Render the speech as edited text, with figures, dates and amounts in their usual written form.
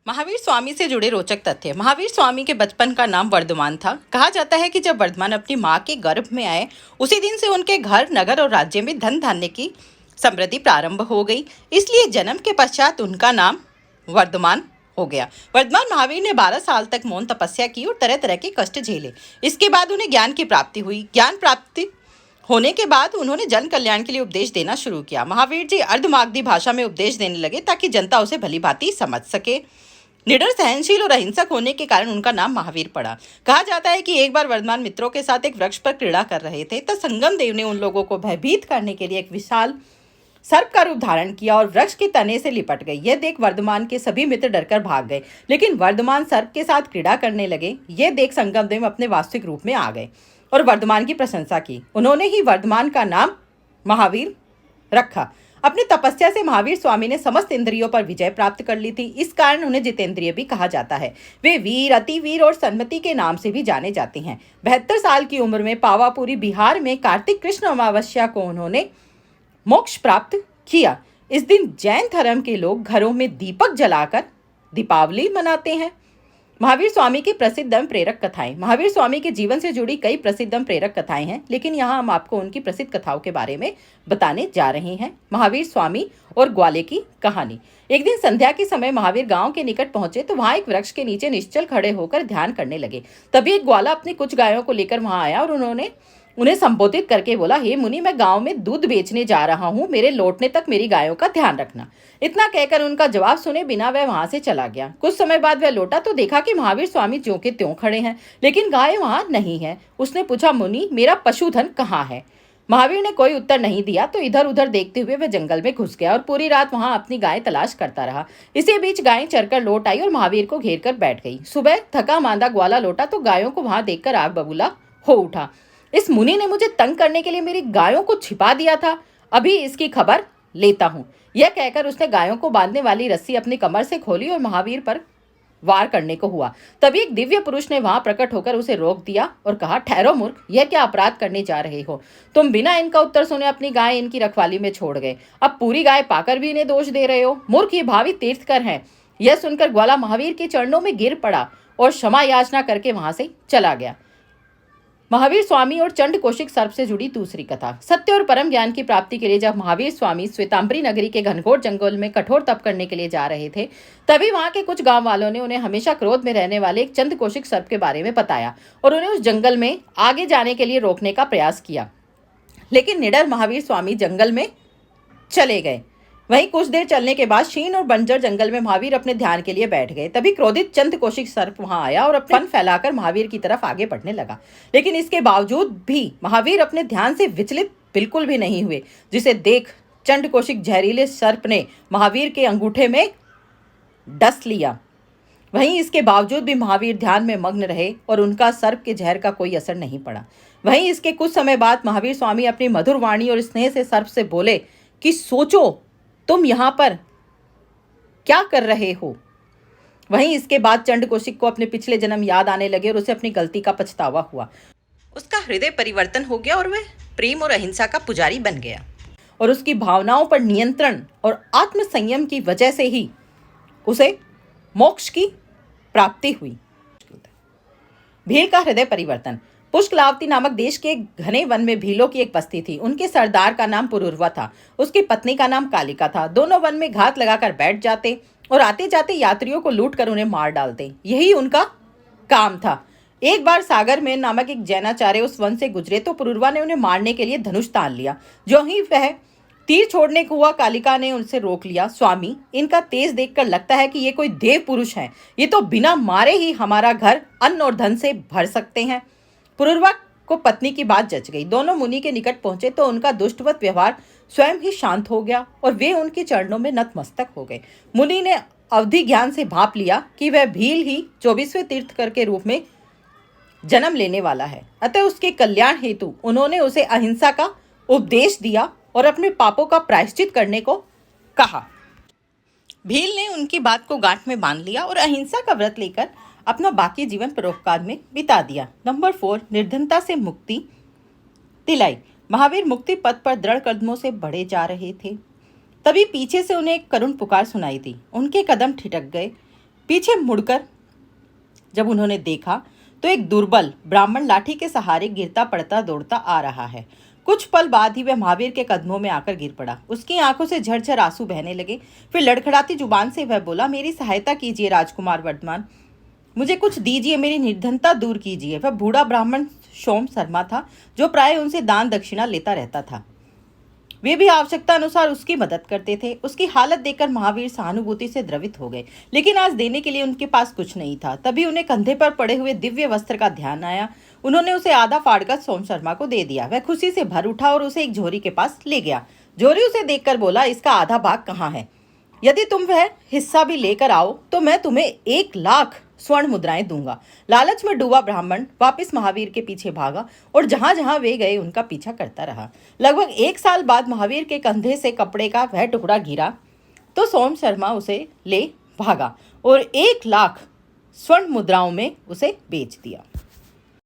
महावीर स्वामी से जुड़े रोचक तथ्य। महावीर स्वामी के बचपन का नाम वर्धमान था। कहा जाता है कि जब वर्धमान अपनी माँ के गर्भ में आए, उसी दिन से उनके घर, नगर और राज्य में धन धान्य की समृद्धि प्रारंभ हो गई। इसलिए जन्म के पश्चात उनका नाम वर्धमान हो गया। वर्धमान महावीर ने 12 साल तक मौन तपस्या की और तरह तरह के कष्ट झेले। इसके बाद उन्हें ज्ञान की प्राप्ति हुई। ज्ञान प्राप्ति होने के बाद उन्होंने जन कल्याण के लिए उपदेश देना शुरू किया। महावीर जी अर्धमागधी भाषा में उपदेश देने लगे ताकि जनता उसे भली भांति समझ सके। निडर, सहनशील और अहिंसक होने के कारण उनका नाम महावीर पड़ा। कहा जाता है कि एक बार वर्धमान मित्रों के साथ एक वृक्ष पर क्रीड़ा कर रहे थे, तब संगम देव ने उन लोगों को भयभीत करने के लिए एक विशाल सर्प का रूप धारण किया और वृक्ष के तने से लिपट गई। यह देख वर्धमान के सभी मित्र डरकर भाग गए, लेकिन वर्धमान सर्प के साथ क्रीड़ा करने लगे। यह देख संगम देव अपने वास्तविक रूप में आ गए और वर्धमान की प्रशंसा की। उन्होंने ही वर्धमान का नाम महावीर रखा। अपनी तपस्या से महावीर स्वामी ने समस्त इंद्रियों पर विजय प्राप्त कर ली थी। इस कारण उन्हें जितेंद्रिय भी कहा जाता है। वे वीर, अतिवीर और सन्मति के नाम से भी जाने जाते हैं। 72 साल की उम्र में पावापुरी बिहार में कार्तिक कृष्ण अमावस्या को उन्होंने मोक्ष प्राप्त किया। इस दिन जैन धर्म के लोग घरों में दीपक जलाकर दीपावली मनाते हैं। महावीर स्वामी की प्रसिद्ध एवं प्रेरक कथाएं। महावीर स्वामी के जीवन से जुड़ी कई प्रसिद्ध एवं प्रेरक कथाएं हैं, लेकिन यहाँ हम आपको उनकी प्रसिद्ध कथाओं के बारे में बताने जा रहे हैं। महावीर स्वामी और ग्वाले की कहानी। एक दिन संध्या के समय महावीर गांव के निकट पहुंचे तो वहां एक वृक्ष के नीचे निश्चल खड़े होकर ध्यान करने लगे। तभी एक ग्वाला अपनी कुछ गायों को लेकर वहां आया और उन्हें संबोधित करके बोला, हे मुनि, मैं गांव में दूध बेचने जा रहा हूं, मेरे लौटने तक मेरी गायों का ध्यान रखना। इतना कहकर उनका जवाब सुने बिना वह वहां से चला गया। कुछ समय बाद वह लौटा तो देखा कि महावीर स्वामी ज्यों के त्यों खड़े हैं, लेकिन गाय वहां नहीं है। उसने पूछा, मुनि, मेरा पशुधन कहाँ है? महावीर ने कोई उत्तर नहीं दिया तो इधर उधर देखते हुए वह जंगल में घुस गया और पूरी रात वहां अपनी गाय तलाश करता रहा। इसी बीच गायें चरकर लौट आई और महावीर को घेर कर बैठ गई। सुबह थका मांदा ग्वाला लौटा तो गायों को वहां देखकर आग बबूला हो उठा। इस मुनि ने मुझे तंग करने के लिए मेरी गायों को छिपा दिया था, अभी इसकी खबर लेता हूं। यह कहकर उसने गायों को बांधने वाली रस्सी अपनी कमर से खोली और महावीर पर वार करने को हुआ। तभी एक दिव्य पुरुष ने वहां प्रकट होकर उसे रोक दिया और कहा, ठहरो मूर्ख, यह क्या अपराध करने जा रहे हो? तुम बिना इनका उत्तर सुने अपनी गाय इनकी रखवाली में छोड़ गए, अब पूरी गाय पाकर भी इन्हें दोष दे रहे हो। मूर्ख, ये भावी तीर्थकर हैं। यह सुनकर ग्वाला महावीर के चरणों में गिर पड़ा और क्षमा याचना करके वहां से चला गया। महावीर स्वामी और चंड कौशिक सर्प से जुड़ी दूसरी कथा। सत्य और परम ज्ञान की प्राप्ति के लिए जब महावीर स्वामी श्वेतांबरी नगरी के घनघोर जंगल में कठोर तप करने के लिए जा रहे थे, तभी वहां के कुछ गांव वालों ने उन्हें हमेशा क्रोध में रहने वाले एक चंड कौशिक सर्प के बारे में बताया और उन्हें उस जंगल में आगे जाने के लिए रोकने का प्रयास किया, लेकिन निडर महावीर स्वामी जंगल में चले गए। वहीं कुछ देर चलने के बाद क्षीण और बंजर जंगल में महावीर अपने ध्यान के लिए बैठ गए। तभी क्रोधित चंद कौशिक सर्प वहां आया और अपने फन फैलाकर महावीर की तरफ आगे बढ़ने लगा, लेकिन इसके बावजूद भी महावीर अपने ध्यान से विचलित बिल्कुल भी नहीं हुए, जिसे देख चंड कौशिक जहरीले सर्प ने महावीर के अंगूठे में डस लिया। वहीं इसके बावजूद भी महावीर ध्यान में मग्न रहे और उनका सर्प के जहर का कोई असर नहीं पड़ा। वहीं इसके कुछ समय बाद महावीर स्वामी अपनी मधुर वाणी और स्नेह से सर्प से बोले कि सोचो, तुम यहाँ पर क्या कर रहे हो? वहीं इसके बाद चंड कौशिक को अपने पिछले जन्म याद आने लगे और उसे अपनी गलती का पछतावा हुआ। उसका हृदय परिवर्तन हो गया और वह प्रेम और अहिंसा का पुजारी बन गया और उसकी भावनाओं पर नियंत्रण और आत्म संयम की वजह से ही उसे मोक्ष की प्राप्ति हुई। भील का हृदय परिवर्तन। पुष्कलावती नामक देश के घने वन में भीलों की एक बस्ती थी। उनके सरदार का नाम पुरुरवा था, उसकी पत्नी का नाम कालिका था। दोनों वन में घात लगाकर बैठ जाते और आते जाते यात्रियों को लूट कर उन्हें मार डालते। यही उनका काम था। एक बार सागर में नामक एक जैनाचार्य उस वन से गुजरे तो पुरुरवा ने उन्हें मारने के लिए धनुष तान लिया। जो ही वह तीर छोड़ने को हुआ, कालिका ने उनसे रोक लिया। स्वामी, इनका तेज देखकर लगता है कि ये कोई देव पुरुष हैं। ये तो बिना मारे ही हमारा घर अन्न और धन से भर सकते हैं। पुरुरवा को पत्नी की बात जच गई। दोनों मुनि के निकट पहुंचे तो उनका दुष्टवत व्यवहार स्वयं ही शांत हो गया और वे उनके चरणों में नतमस्तक हो गए। मुनि ने अवधि ज्ञान से भांप लिया कि वह भील ही 24वें तीर्थकर के रूप में जन्म लेने वाला है, अतः उसके कल्याण हेतु उन्होंने उसे अहिंसा का उपदेश दिया और अपने पापों का प्रायश्चित करने को कहा। भील ने उनकी बात को गांठ में बांध लिया और अहिंसा का व्रत लेकर अपना बाकी जीवन परोपकार में बिता दिया। नंबर 4, निर्धनता से मुक्ति दिलाई। महावीर मुक्ति पथ पर दृढ़ कदमों से बढ़े जा रहे थे, तभी पीछे से उन्हें एक करुण पुकार सुनाई दी। उनके कदम ठिठक गए। पीछे मुड़कर जब उन्होंने देखा तो एक दुर्बल ब्राह्मण लाठी के सहारे गिरता पड़ता दौड़ता आ रहा है। कुछ पल बाद ही वह महावीर के कदमों में आकर गिर पड़ा। उसकी आंखों से झरझर आंसू बहने लगे। फिर लड़खड़ाती जुबान से वह बोला, मेरी सहायता कीजिए राजकुमार वर्धमान, मुझे कुछ दीजिए, मेरी निर्धनता दूर कीजिए। वह बूढ़ा ब्राह्मण सोम शर्मा था, जो प्राय उनसे दान दक्षिणा लेता रहता था। वे भी आवश्यकता अनुसार उसकी मदद करते थे। उसकी हालत देखकर महावीर सहानुभूति से द्रवित हो गए, लेकिन आज देने के लिए उनके पास कुछ नहीं था। तभी उन्हें कंधे पर पड़े हुए दिव्य वस्त्र का ध्यान आया। उन्होंने उसे आधा फाड़कर सोम शर्मा को दे दिया। वह खुशी से भर उठा और उसे एक झोरी के पास ले गया। झोरी उसे देखकर बोला, इसका आधा भाग कहाँ है? यदि तुम वह हिस्सा भी लेकर आओ तो मैं तुम्हें 1,00,000 स्वर्ण मुद्राएं दूंगा। लालच में डूबा ब्राह्मण वापस महावीर के पीछे भागा और जहां जहां वे गए उनका पीछा करता रहा। लगभग 1 साल बाद महावीर के कंधे से कपड़े का वह टुकड़ा गिरा तो सोम शर्मा उसे ले भागा और 1,00,000 स्वर्ण मुद्राओं में उसे बेच दिया।